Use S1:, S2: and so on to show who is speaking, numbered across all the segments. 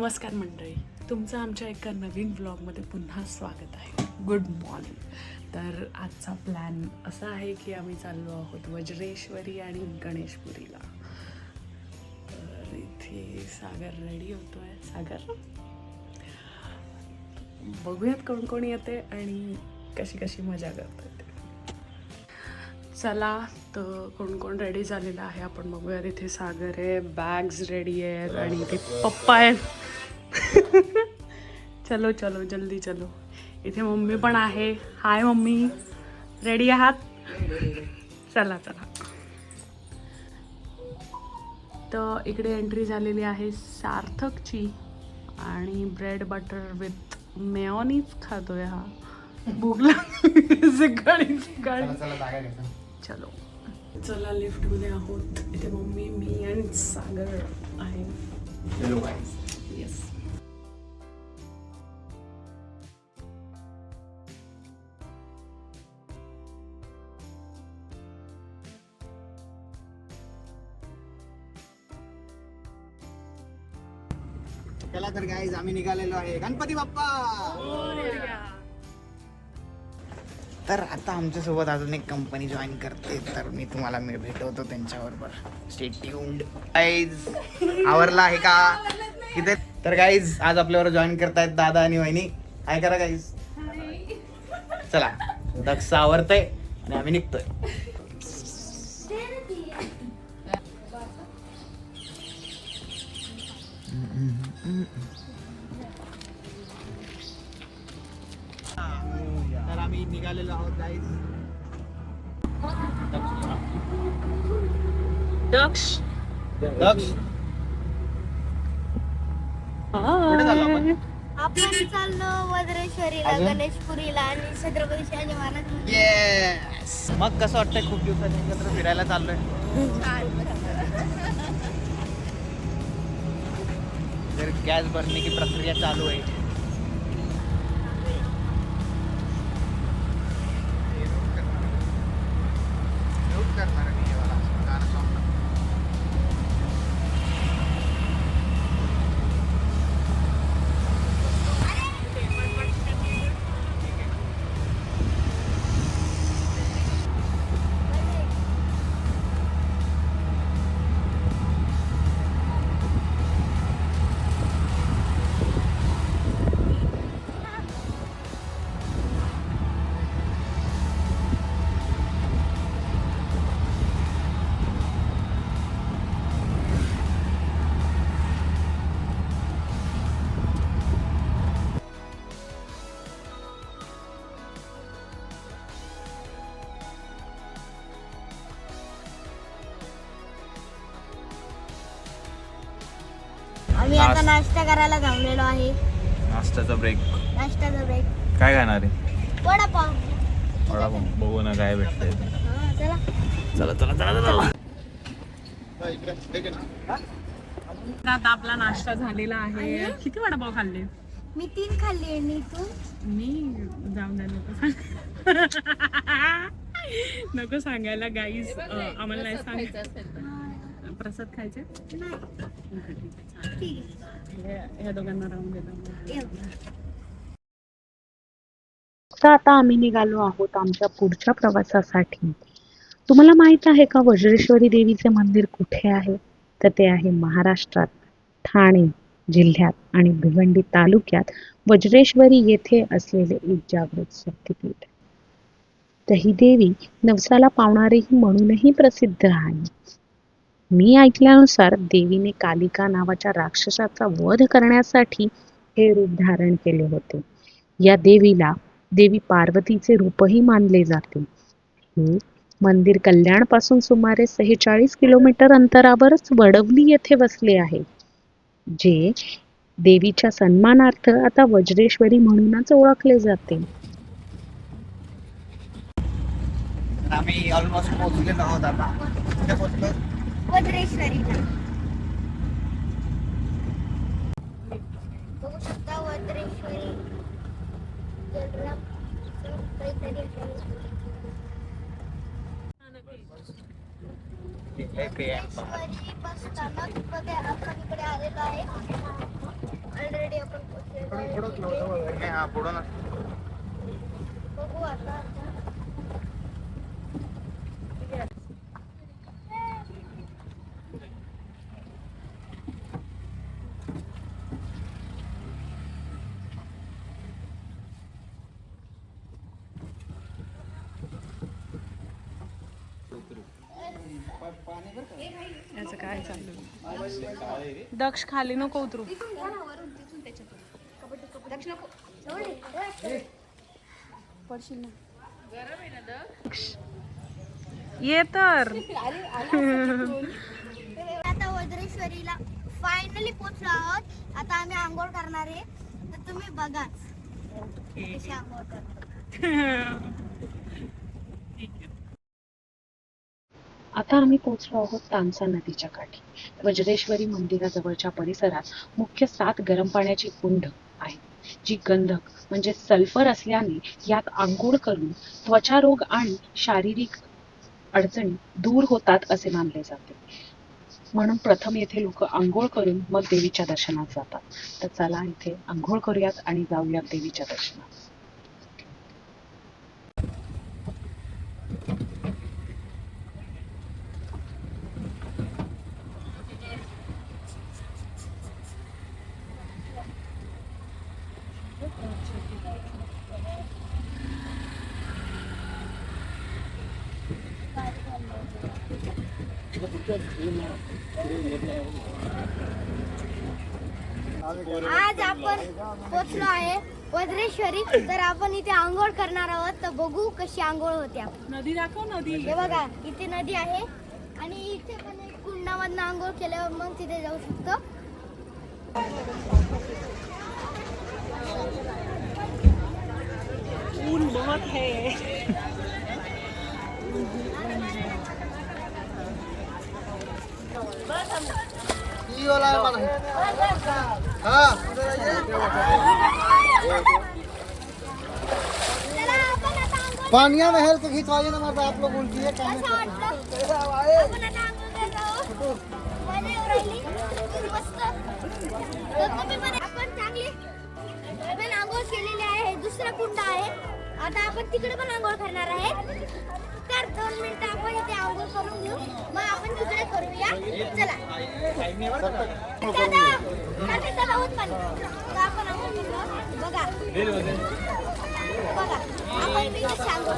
S1: नमस्कार मंडळी, तुमचं आमच्या एका नवीन व्लॉगमध्ये पुन्हा स्वागत आहे. Good morning. तर आजचा प्लॅन असा आहे की आम्ही चाललो आहोत वज्रेश्वरी आणि गणेशपुरीला. तर इथे सागर रेडी होतोय. सागर, बघूयात कोण कोण येते आणि कशी कशी मजा करते. चला, तर कोण कोण रेडी झालेलं आहे आपण बघूयात. इथे सागर आहे, बॅग्स रेडी आहेत आणि इथे पप्पा आहेत. चलो चलो जल्दी चलो. इथे मम्मी पण आहे. हाय मम्मी, रेडी आहात? चला चला. तर इकडे एंट्री झालेली आहे सार्थकची आणि ब्रेड बटर विथ मेयोनीज खातोय हा. भूक लागली. चलो चला, लिफ्ट मध्ये आहोत. इथे मम्मी, मी आणि सागर आहे. येस.
S2: चला तर गाईज, आम्ही निघालेलो आहे. गणपती बाप्पा. तर आता आमच्यासोबत अजून एक कंपनी जॉईन करते, तर मी तुम्हाला भेटवतो त्यांच्याबरोबर. Stay tuned. गाईज, आवरला आहे का किती? तर गाईज, आज आपल्यावर जॉईन करतायत दादा आणि वहिनी. काय करा गाईज. चला, दक्ष आवरतय आणि आम्ही निघतोय. तर आम्ही निघालेलो आहोत गाईज.
S1: दक्ष,
S2: दक्ष, कुठे चाललो आपण?
S3: आपण चाललो वज्रेश्वरीला,
S2: अजून?
S3: गणेशपुरीला आणि छत्रपती शिवाजी महाराज.
S2: येस. मग कसं वाटतंय खूप दिवसांनी एकत्र फिरायला चाललोय? तर गॅस भरणे की प्रक्रिया चालू आहे.
S3: आम्ही आता नाश्ता करायला थांबलेलो आहे.
S4: नाश्त्याचा ब्रेक.
S3: नाश्त्याचा ब्रेक.
S4: काय खाणार आहे?
S3: वडापाव.
S4: बघू ना काय भेटतंय.
S3: चला.
S4: चला चला चला चला.
S1: आता आपला नाश्ता झालेला आहे. किती वडापाव खाल्ले?
S3: मी 3 खाल्ली आणि तू?
S1: मी जाऊन द्या, नको नको सांगायला गाईज. आम्हाला नाही सांगायचं. प्रसाद खायचे
S3: नाही.
S1: ह्या दोघांना राहून देतो.
S5: तर आता आम्ही निघालो आहोत आमच्या पुढच्या प्रवासासाठी. तुम्हाला माहित आहे का वज्रेश्वरी देवीचे मंदिर कुठे आहे? तर ते आहे महाराष्ट्रात, ठाणे जिल्ह्यात आणि भिवंडी तालुक्यात वज्रेश्वरी येथे असलेले एक जागृत शक्तिपीठ. तर ही देवी नवसाला पावणारी म्हणूनही प्रसिद्ध आहे. मी ऐकल्यानुसार देवीने कालिका नावाच्या राक्षसाचा वध करण्यासाठी हे रूप धारण केले होते. या देवीला देवी पार्वतीचे रूपही मानले जाते. हे मंदिर कल्याण पासून सुमारे 46 किलोमीटर अंतरावरच वडवली येथे वसले आहे, जे देवीच्या सन्मानार्थ आता वज्रेश्वरी म्हणूनच ओळखले जाते.
S2: आम्ही ऑलमोस्ट पोहोचलेलो आहोत. आता कुठे पोहोचलो?
S3: वज्रेश्वरीला. बघू शकता वज्रेश्वरी.
S2: वज्रेश्वरी बस स्थानक मध्ये आपण इकडे आलेलो आहे.
S3: ऑलरेडी आपण पोहोचलेलो आहे.
S2: हा पुढं
S3: बघू आता.
S1: याचं काय चाललं? दक्ष खाली नको उतरू. पडशील ना. ये तर.
S3: आता वज्रेश्वरीला फायनली पोहोचलो आहोत. आता आम्ही आंघोळ करणार आहे, तर तुम्ही बघा कशी आंघोळ करणार.
S5: आता आम्ही पोहोचलो आहोत तानसा नदीच्या काठी. वज्रेश्वरी मंदिराजवळच्या परिसरात मुख्य 7 गरम पाण्याची कुंड आहेत, जी गंधक म्हणजे सल्फर असल्याने यात आंघोळ करून त्वचारोग आणि शारीरिक अडचणी दूर होतात असे मानले जाते. म्हणून प्रथम येथे लोक आंघोळ करून मग देवीच्या दर्शनात जातात. तर चला इथे आंघोळ करूयात आणि जाऊयात देवीच्या दर्शनात.
S3: आज आपण पोहोचलो आहे वज्रेश्वरी. तर आपण इथे आंघोळ करणार आहोत, तर बघू कशी आंघोळ होते. आपण
S1: नदी दाखव. नदी
S3: हे बघा, इथे नदी आहे आणि इथे पण एक कुंडामधनं आंघोळ केल्यावर मग तिथे जाऊ शकतो.
S1: ऊन बहुत है.
S3: चला आपण आता आंघोळ
S2: पानिया में हेल्थ खिंचवाइए ना, मतलब आप लोग उल्टी है
S3: कसं वाटलं? आपण आता आंघोळ करत आहोत. मजा येऊ राहिली. मस्त. तर तुम्ही पण आपण चांगली आपण आंघोळ केलेली आहे. हे दुसरा कुंड आहे. आता आपण तिकडे पण आंघोळ करणार आहे. तर 2 मिनिटं आपण इथे आंघोळ करून घेऊ, मग आपण तिकडे करूया. चला दादा होत पण तर आपण आंघोळ करू. बघा बघा आपण मी कशी आंघोळ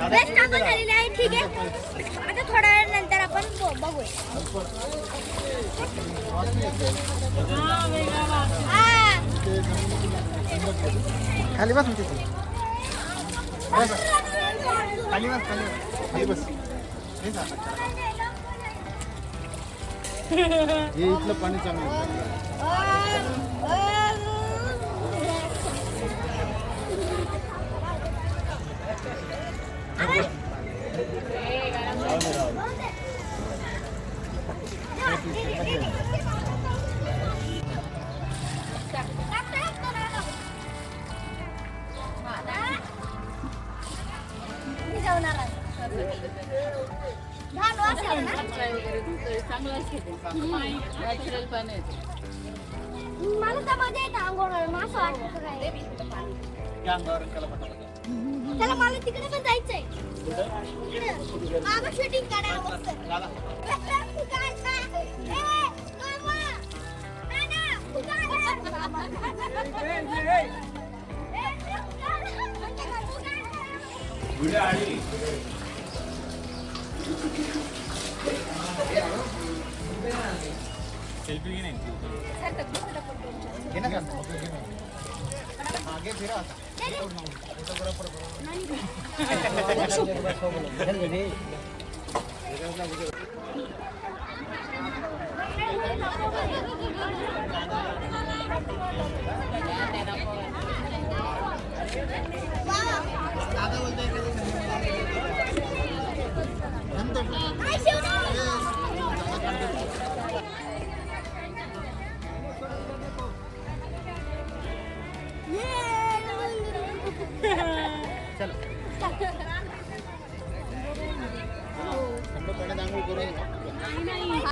S3: बेस्ट आंघोळ झालेली आहे. ठीक आहे, आता थोड्या वेळानंतर आपण बघूया.
S2: खाली बस होती खाली बस खाली बस. हे इथलं पाणी चांगलं.
S3: मला तर मजा येते आंघोळ करून. असं वाटतं काय चला मला तिकडे पण जायचंय. तिकडे मामा शूटिंग काढा मस्त.
S4: सेल्फी घेणे
S2: आगे फिरा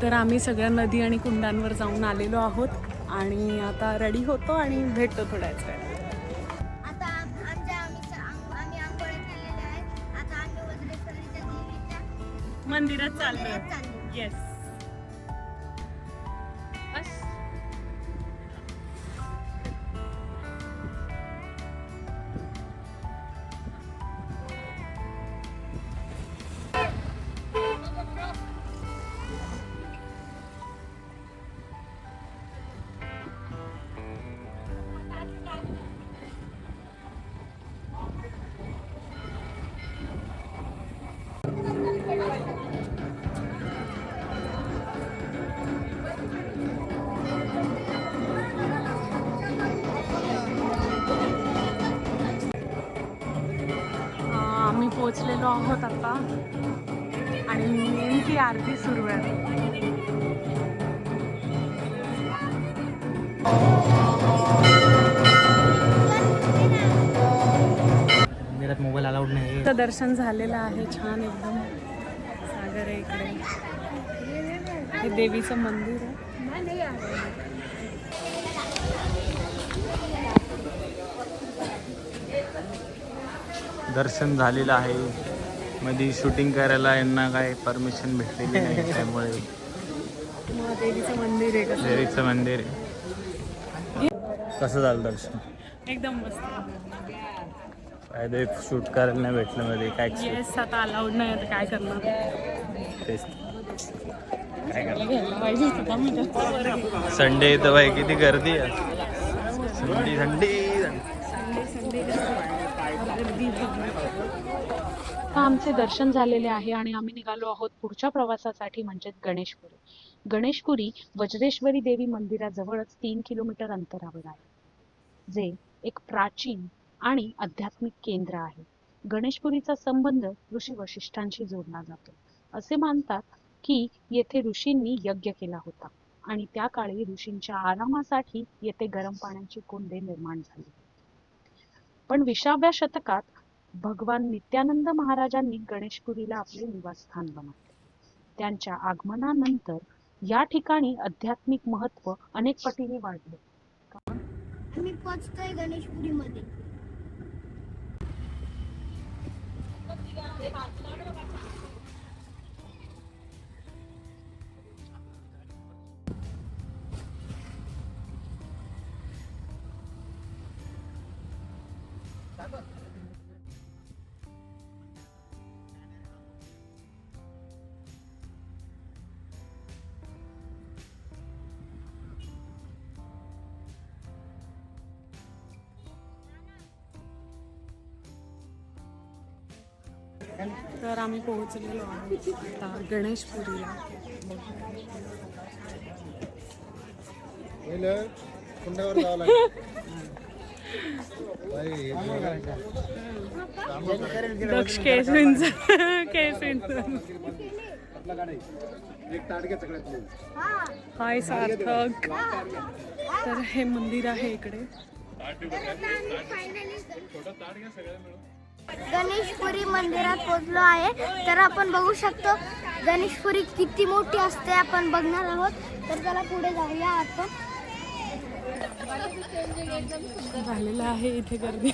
S1: तर आम्ही सगळ्या नदी आणि कुंडांवर जाऊन आलेलो आहोत आणि आता रेडी होतो आणि भेटतो थोड्याच वेळात.
S3: आता आम्ही आंघोळ्या केलेल्या आहेत. आता आम्ही वज्रेश्वरीच्या देवीच्या
S1: मंदिरात चाललो.
S3: मंदिरात चाललो.
S1: येस. आम्ही पोहोचलेलो आहोत आता आणि नेमकी आरती सुरू आहे.
S2: मंदिरात मोबाईल अलाउड नाही.
S1: दर्शन झालेलं आहे छान एकदम. सागर आहे इकडे. हे देवीचं मंदिर आहे.
S4: दर्शन झालेलं आहे. मध्ये शूटिंग करायला यांना काय परमिशन भेटलेली नाही, त्यामुळे
S1: मग देवीचं मंदिर आहे कसं
S4: देवीचं मंदिर आहे. कसं झालं दर्शन?
S1: एकदम मस्त.
S4: फायदे शूट करायला नाही भेटलं मध्ये काय.
S1: येस आता अलाउड नाही आता काय करणार.
S4: तेच काय करणार.
S1: घ्यायला पाहिजे होतं का मी.
S4: संडे येतं बाई, किती गर्दी आहे. संडे संडे
S5: आमचे दर्शन झालेले आहे आणि आम्ही निघालो आहोत पुढच्या प्रवासासाठी म्हणजेच गणेशपुरी. गणेशपुरी वज्रेश्वरी देवी मंदिराजवळच 3 किलोमीटर अंतरावर आहे, जे एक प्राचीन आणि आध्यात्मिक केंद्र आहे. गणेशपुरीचा संबंध ऋषी वशिष्ठांशी जोडला जातो. असे मानतात की येथे ऋषींनी यज्ञ केला होता आणि त्या काळी ऋषींच्या आरामासाठी येथे गरम पाण्याची कुंडे निर्माण झाली. पण 20व्या शतकात भगवान नित्यानंद महाराजांनी गणेशपुरीला आपले निवासस्थान बनवले. त्यांच्या आगमनानंतर या ठिकाणी आध्यात्मिक महत्त्व अनेक पटीने वाढले.
S3: आम्ही पोहोचतोय गणेशपुरीमध्ये.
S1: तर आम्ही पोहोचलेलो आहोत आता गणेशपुरीला.
S6: कुंडावर जावं लागेल.
S1: दक्ष केस विंच केस विंच. हाय सार्थक. तर हे मंदिर आहे इकडे.
S3: गणेशपुरी मंदिरात पोहोचलो आहे. तर आपण बघू शकतो गणेशपुरी किती मोठी असते आपण बघणार आहोत. तर चला पुढे जाऊया आपण.
S1: झालेलं आहे इथे गर्दी.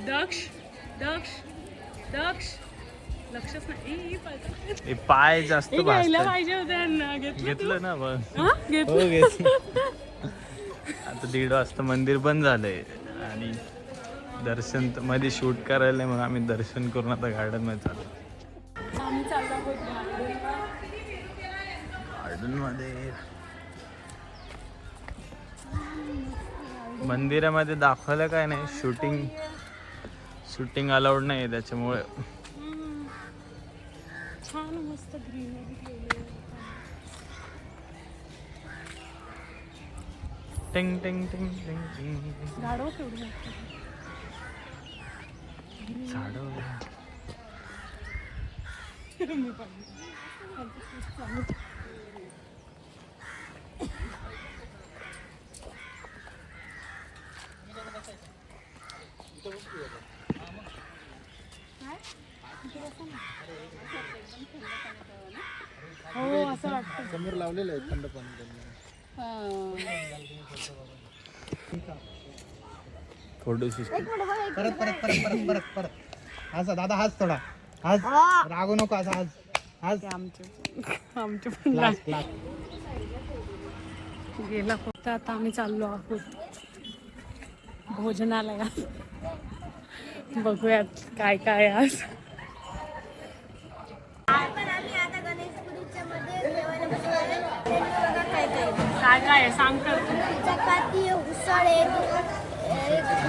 S1: दक्ष दक्ष दक्ष लक्षच नाही.
S4: पाय जास्त
S1: घ्यायला
S4: भासतात.
S1: पाहिजे होते यांना.
S4: घेतलं ना बघ.
S1: हा?
S4: हो
S1: घेतलं.
S4: घेतलं. आता 1:30 वाजता मंदिर बंद झालंय आणि दर्शन मध्ये शूट करायला मग आम्ही दर्शन करून आता गार्डन मध्ये चाललो.
S1: आम्ही चाललो आहोत
S4: गार्डन मध्ये. मंदिरामध्ये दाखवलं काय नाही, शूटिंग अलाउड नाही त्याच्यामुळे.
S1: छान मस्त ग्रीनरी केली.
S4: टिंग टिंग टिंग टिंग टिंग.
S1: गाडव केवढी
S4: झाडं.
S1: हो असं वाटतं.
S6: समोर लावलेलं आहे थंड पाणी.
S4: फोटोशी
S2: परत परत परत परत परत परत हसा दादा, हाच थोडा, हाच, रागू नको, असा हाच, हाच.
S1: आमचे पण
S2: क्लास क्लास.
S1: गेला फक्त. आता आम्ही चाललो आहोत भोजनालयात. बघूयात काय काय आज.
S3: पण आम्ही आता गणेशपुरीच्या मध्ये जेवायला बसलो आहे. त्यांनी बघा काय काय
S1: काय काय आहे सांग तर.
S3: चपाती, उसळ आहे,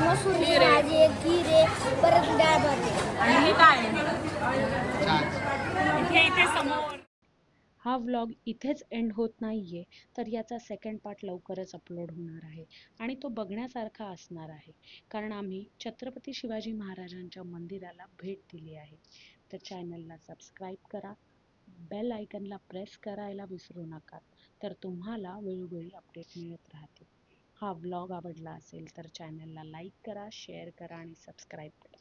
S3: मसूरची भाजी आहे, खीर आहे, परत डाळ भात आहे.
S1: आणि हे काय आहे? इथे समोर.
S5: हा व्लॉग इथेच एंड होत नाहीये, तर याचा सेकंड पार्ट लवकरच अपलोड होणार आहे आणि तो बघण्यासारखा असणार आहे, कारण आम्ही छत्रपती शिवाजी महाराजांच्या मंदिराला भेट दिली आहे. तर चॅनलला सबस्क्राईब करा, बेल आयकनला प्रेस करायला विसरू नका, तर तुम्हाला वेळोवेळी अपडेट मिळत राहतील. हा व्लॉग आवडला असेल तर चॅनलला लाईक करा, शेअर करा आणि सबस्क्राईब करा.